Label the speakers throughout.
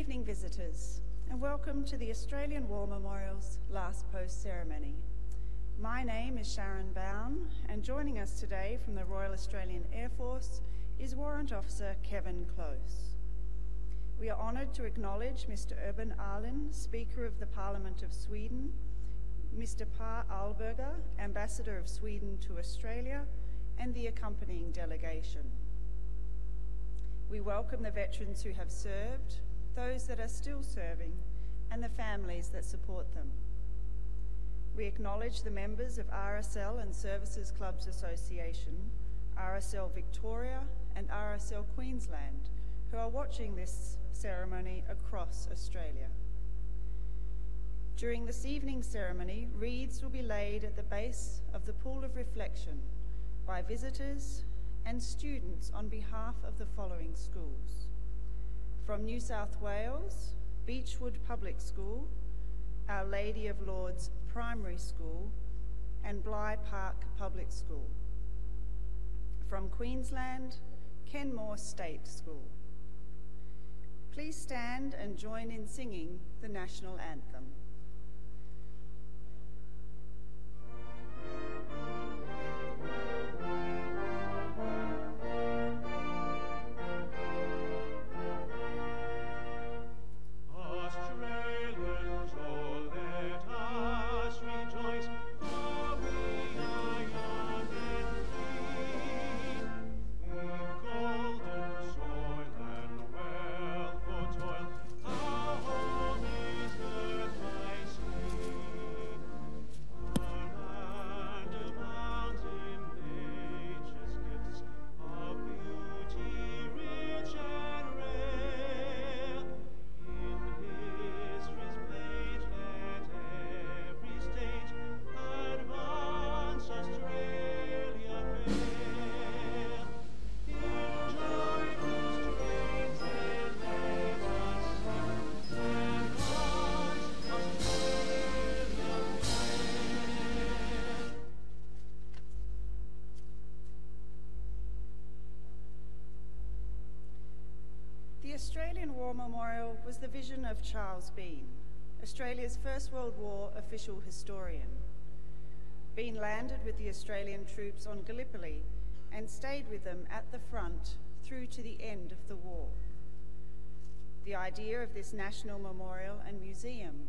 Speaker 1: evening, visitors, and welcome to the Australian War Memorial's last post ceremony. My name is Sharon Bown, and joining us today from the Royal Australian Air Force is Warrant Officer Kevin Close. We are honoured to acknowledge Mr. Urban Ahlin, Speaker of the Parliament of Sweden, Mr. Per Alberger, Ambassador of Sweden to Australia, and the accompanying delegation. We welcome the veterans who have served, those that are still serving, and the families that support them. We acknowledge the members of RSL and Services Clubs Association, RSL Victoria and RSL Queensland, who are watching this ceremony across Australia. During this evening's ceremony, wreaths will be laid at the base of the Pool of Reflection by visitors and students on behalf of the following schools. From New South Wales, Beechwood Public School, Our Lady of Lourdes Primary School, and Bligh Park Public School. From Queensland, Kenmore State School. Please stand and join in singing the national anthem. The Australian War Memorial was the vision of Charles Bean, Australia's First World War official historian. Bean landed with the Australian troops on Gallipoli and stayed with them at the front through to the end of the war. The idea of this national memorial and museum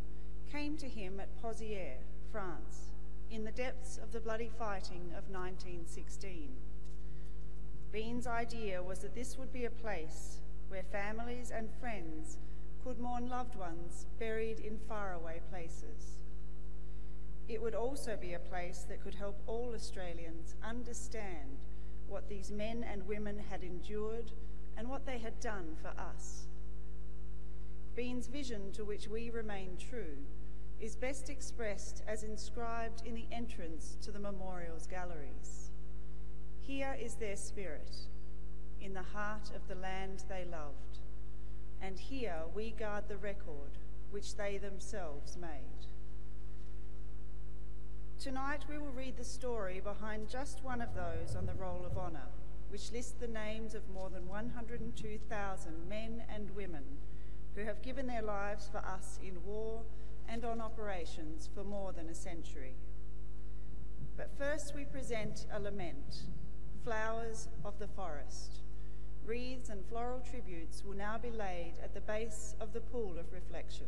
Speaker 1: came to him at Pozières, France, in the depths of the bloody fighting of 1916. Bean's idea was that this would be a place where families and friends could mourn loved ones buried in faraway places. It would also be a place that could help all Australians understand what these men and women had endured and what they had done for us. Bean's vision, to which we remain true, is best expressed as inscribed in the entrance to the memorial's galleries. Here is their spirit, in the heart of the land they loved, and here we guard the record which they themselves made. Tonight we will read the story behind just one of those on the Roll of Honour, which lists the names of more than 102,000 men and women who have given their lives for us in war and on operations for more than a century. But first we present a lament, Flowers of the Forest. Wreaths and floral tributes will now be laid at the base of the Pool of Reflection.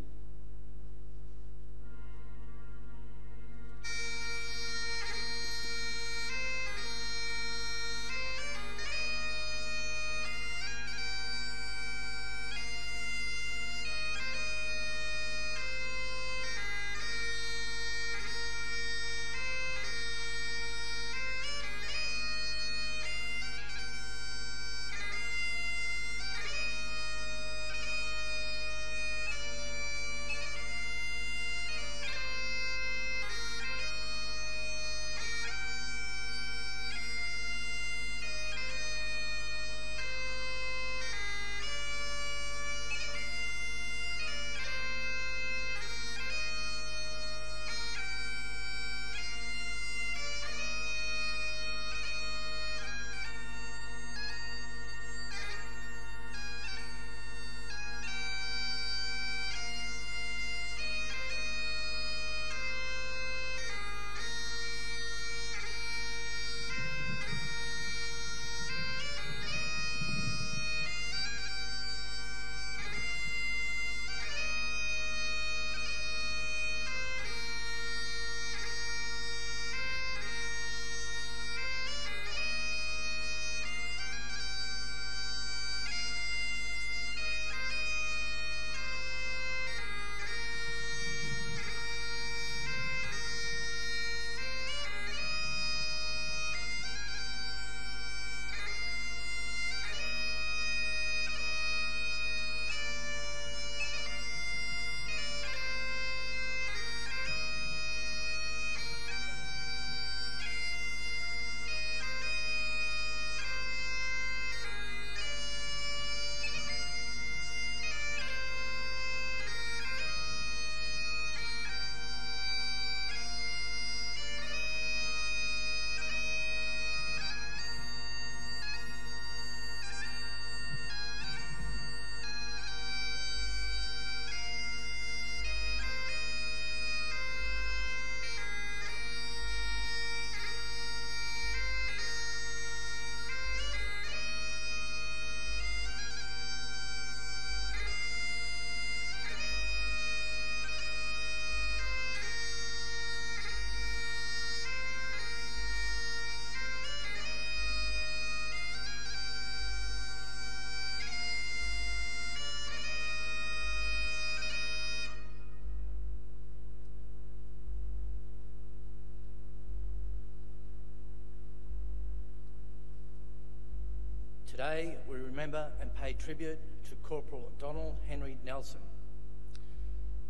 Speaker 2: Today, we remember and pay tribute to Corporal Donald Henry Nelson.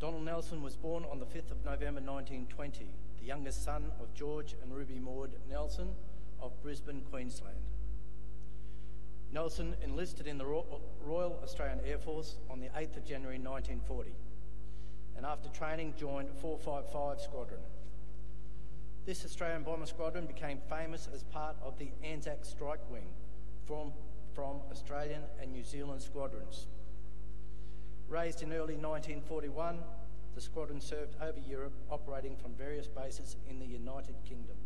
Speaker 2: Donald Nelson was born on the 5th of November 1920, the youngest son of George and Ruby Maud Nelson of Brisbane, Queensland. Nelson enlisted in the Royal Australian Air Force on the 8th of January 1940, and after training joined 455 Squadron. This Australian Bomber Squadron became famous as part of the Anzac Strike Wing from Australian and New Zealand squadrons. Raised in early 1941, the squadron served over Europe, operating from various bases in the United Kingdom.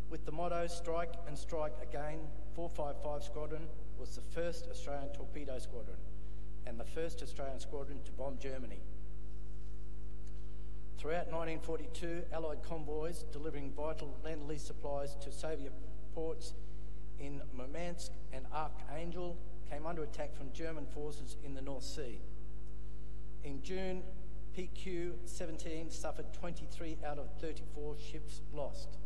Speaker 2: With the motto, "Strike and Strike Again," 455 Squadron was the first Australian torpedo squadron and the first Australian squadron to bomb Germany. Throughout 1942, Allied convoys delivering vital Lend-Lease supplies to Soviet ports in Murmansk and Archangel came under attack from German forces in the North Sea. In June, PQ-17 suffered 23 out of 34 ships lost.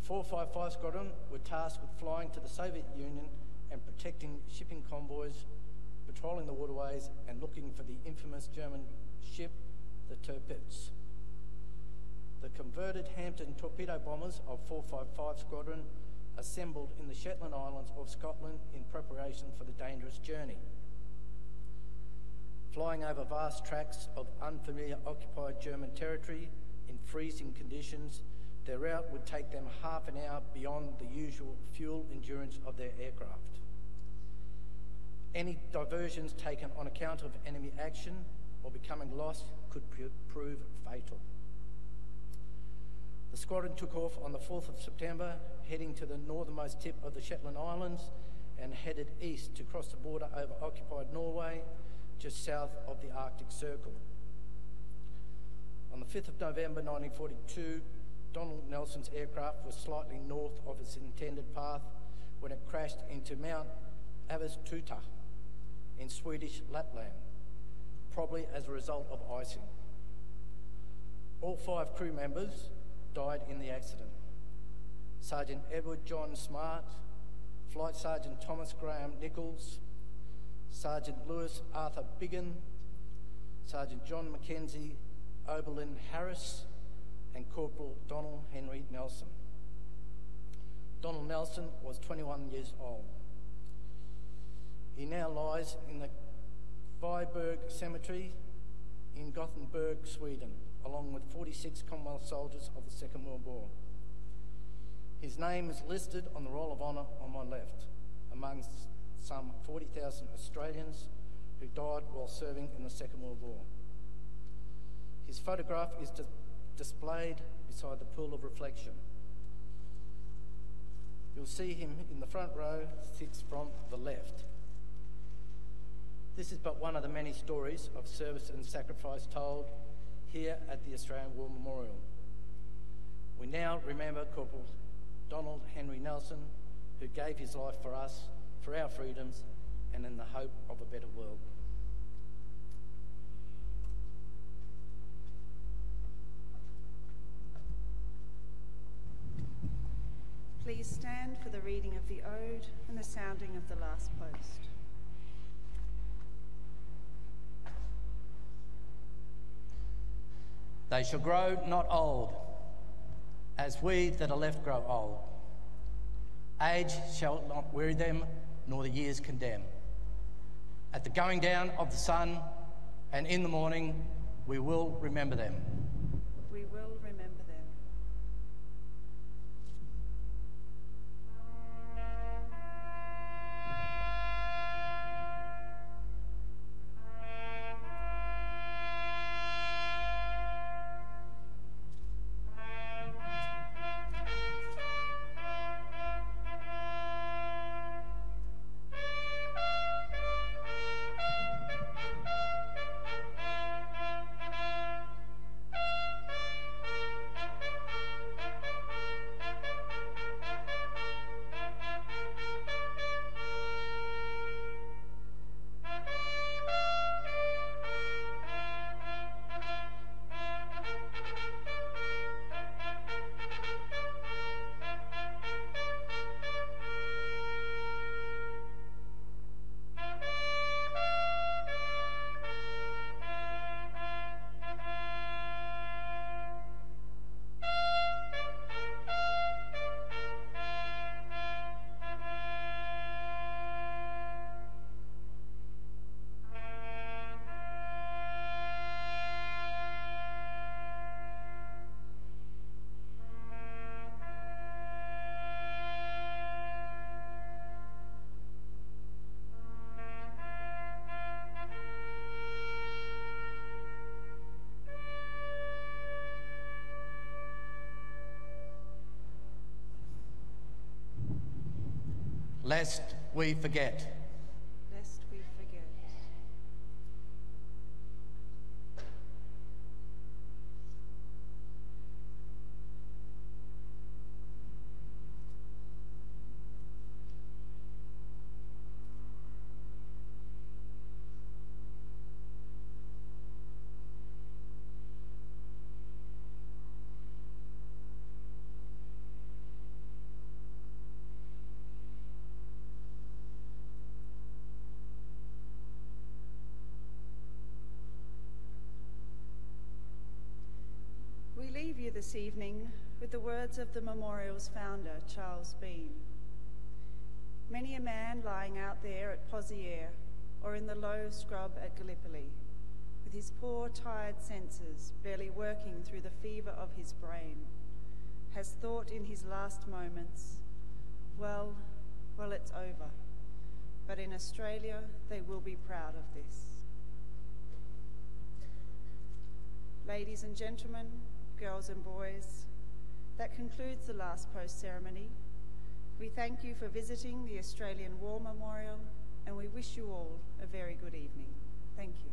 Speaker 2: 455 Squadron were tasked with flying to the Soviet Union and protecting shipping convoys, patrolling the waterways and looking for the infamous German ship, the Tirpitz. The converted Hampton torpedo bombers of 455 Squadron assembled in the Shetland Islands of Scotland in preparation for the dangerous journey. Flying over vast tracts of unfamiliar occupied German territory in freezing conditions, their route would take them half an hour beyond the usual fuel endurance of their aircraft. Any diversions taken on account of enemy action or becoming lost could prove fatal. The squadron took off on the 4th of September, heading to the northernmost tip of the Shetland Islands and headed east to cross the border over occupied Norway, just south of the Arctic Circle. On the 5th of November 1942, Donald Nelson's aircraft was slightly north of its intended path when it crashed into Mount Avastuta in Swedish Lapland, probably as a result of icing. All 5 crew members died in the accident. Sergeant Edward John Smart, Flight Sergeant Thomas Graham Nichols, Sergeant Lewis Arthur Biggin, Sergeant John Mackenzie Oberlin Harris, and Corporal Donald Henry Nelson. Donald Nelson was 21 years old. He now lies in the Viberg Cemetery in Gothenburg, Sweden, along with 46 Commonwealth soldiers of the Second World War. His name is listed on the Roll of Honour on my left, amongst some 40,000 Australians who died while serving in the Second World War. His photograph is displayed beside the pool of reflection. You'll see him in the front row, 6 from the left. This is but one of the many stories of service and sacrifice told here at the Australian War Memorial. We now remember Corporal Donald Henry Nelson, who gave his life for us, for our freedoms, and in the hope of a better world.
Speaker 1: Please stand for the reading of the Ode and the sounding of the last post.
Speaker 2: They shall grow not old, as we that are left grow old. Age shall not weary them, nor the years condemn. At the going down of the sun and in the morning, we will remember them.
Speaker 1: We will remember them.
Speaker 2: lest we forget.
Speaker 1: Lest we forget. We leave you this evening with the words of the memorial's founder, Charles Bean. Many a man lying out there at Pozières or in the low scrub at Gallipoli, with his poor, tired senses barely working through the fever of his brain, has thought in his last moments, well, it's over. But in Australia, they will be proud of this. Ladies and gentlemen, girls and boys, that concludes the last post ceremony. We thank you for visiting the Australian War Memorial, and we wish you all a very good evening. Thank you.